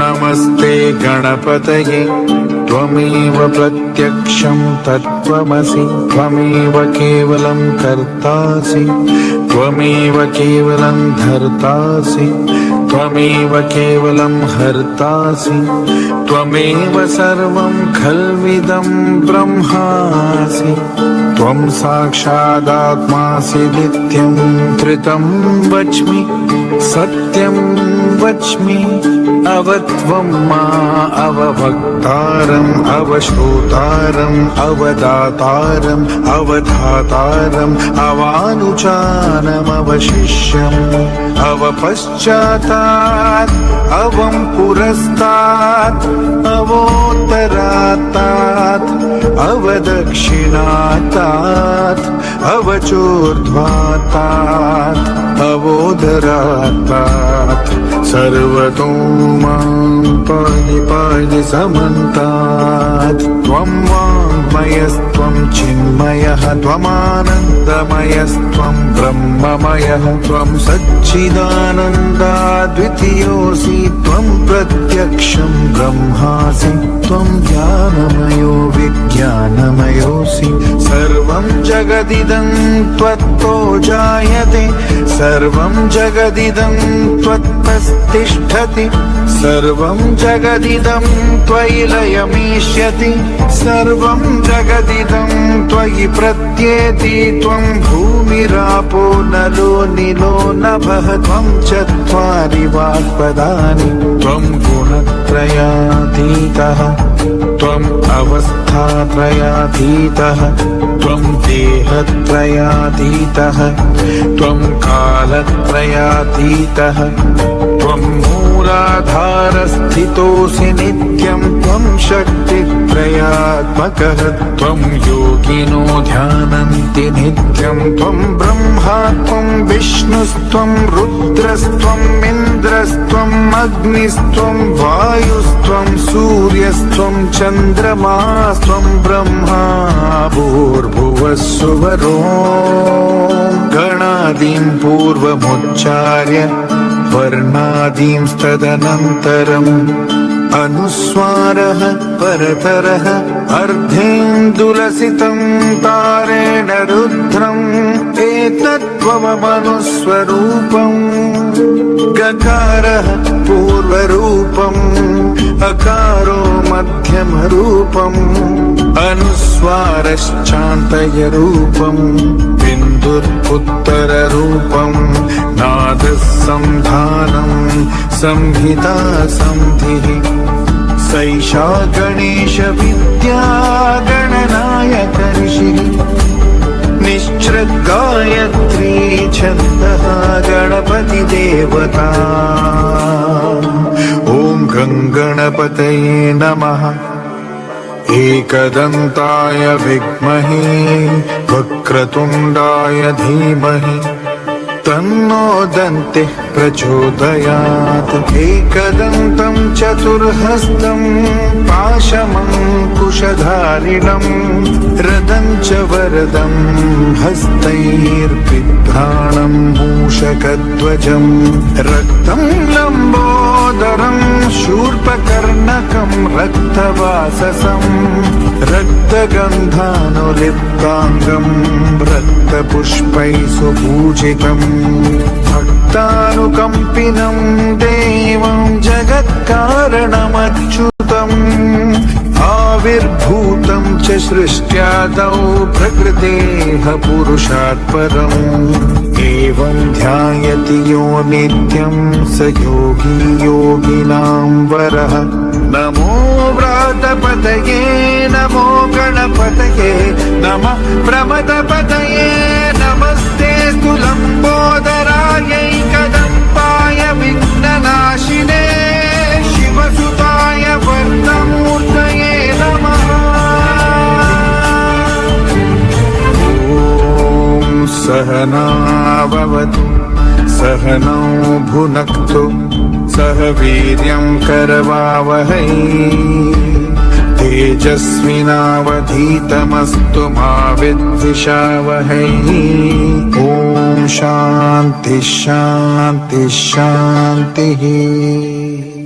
नमस्ते गणपतये त्वमेव प्रत्यक्षं तत्त्वमसि त्वमेव केवलं कर्तासि त्वमेव केवलं धर्तासि त्वमेव केवलं हर्तासि त्वमेव सर्वं खल्विदं ब्रह्मासि त्वं साक्षादात्मासि नित्यं त्रितं वच्मि सत्यं वच्मि अवत्वं मा अवभक्तारम् अवश्रोतारम् अवदातारम् अवधातारम् अवानुचानमवशिष्यम् अवपश्चातात् अवं पुरस्तात् अवोत्तरात्तात् अवदक्षिणात्तात् अवचोर्ध्वात्तात् अवोदरात्तात् सर्वतो मां पाहि पाहि समन्तात् त्वं वाङ्मयस्त्वं चिन्मयः त्वमानन्दमयस्त्वं ब्रह्ममयः त्वं सच्चिदानन्दाद्वितीयोऽसि त्वं प्रत्यक्षं ब्रह्मासि त्वं ज्ञानमयो विज्ञानमयोऽसि सर्वं जगदिदं त्वत्तो जायते सर्वं जगदिदं त्वत्तस्तिष्ठति सर्वं जगदिदं त्वयि लयमीष्यति सर्वं जगदिदं त्वयि प्रत्येति त्वं भूमिरापो नलो निलो नभः त्वं चत्वारि वाक्पदानि त्वं गुणत्रयातीतः त्वम् अवस्थात्रयातीतः त्वं देहत्रयातीतः त्वं कालत्रयातीतः त्वं मूलाधारस्थितोऽसि नित्यं त्वं शक्तित्रयात्मकः त्वं योगिनो ध्यानन्ति नित्यं त्वं ब्रह्मा त्वं विष्णुस्त्वं रुद्रस्त्वम् इन्द्रस्त्वम् अग्निस्त्वं वायुस्त्वं सूर्यस्त्वं चन्द्रमास्त्वं ब्रह्मा भूर्भुवस्सुवरो गणादीं पूर्वमुच्चार्य वर्णादींस्तदनन्तरम् अनुस्वारः परतरः अर्धेन्दुलसितं तारेण रुद्रम् एतत्त्वमनुस्वरूपम् गकारः पूर्वरूपम् अकारो मध्यमरूपम् अनुस्वारश्चान्तयरूपम् बिन्दुरुत्तररूपम् नादः संधानम् संहिता संधिः सैषा गणेशविद्या गणनायक ऋषिः निश्चृद्गायत्री छन्दः गणपतिदेवता ॐ गङ्गणपतये नमः एकदन्ताय विद्महे वक्रतुण्डाय धीमहि तन्नो दन्तिः प्रचोदयात् एकदन्तं चतुर्हस्तं पाशमङ्कुशधारिणं रदं च वरदं हस्तैर्बिभ्राणं मूषकध्वजं रक्तं लम्बोदरं शूर्पकर्णकं रक्तवाससं रक्तगन्धानुलिप्ताङ्गं रक्तपुष्पैः सुपूजितम् भक्तानुकम्पिनं देवं जगत्कारणमच्युतम् आविर्भूतं च सृष्ट्यादौ प्रकृतेः पुरुषात् परम् एवं ध्यायति यो नित्यं स योगी योगिनां वरः नमो व्रातपतये नमो गणपतये नमः प्रमदपतये नमस्ते लम्बोदरायैकदम्पाय विघ्ननाशिने शिवसुताय वर्णमूर्तये नमः ॐ सहना भवतु सहनौ भुनक्तु सह वीर्यं करवावहै तेजस्विनावधीतमस्तु मा विद्विषावहै। ॐ शान्ति शान्ति शान्तिः।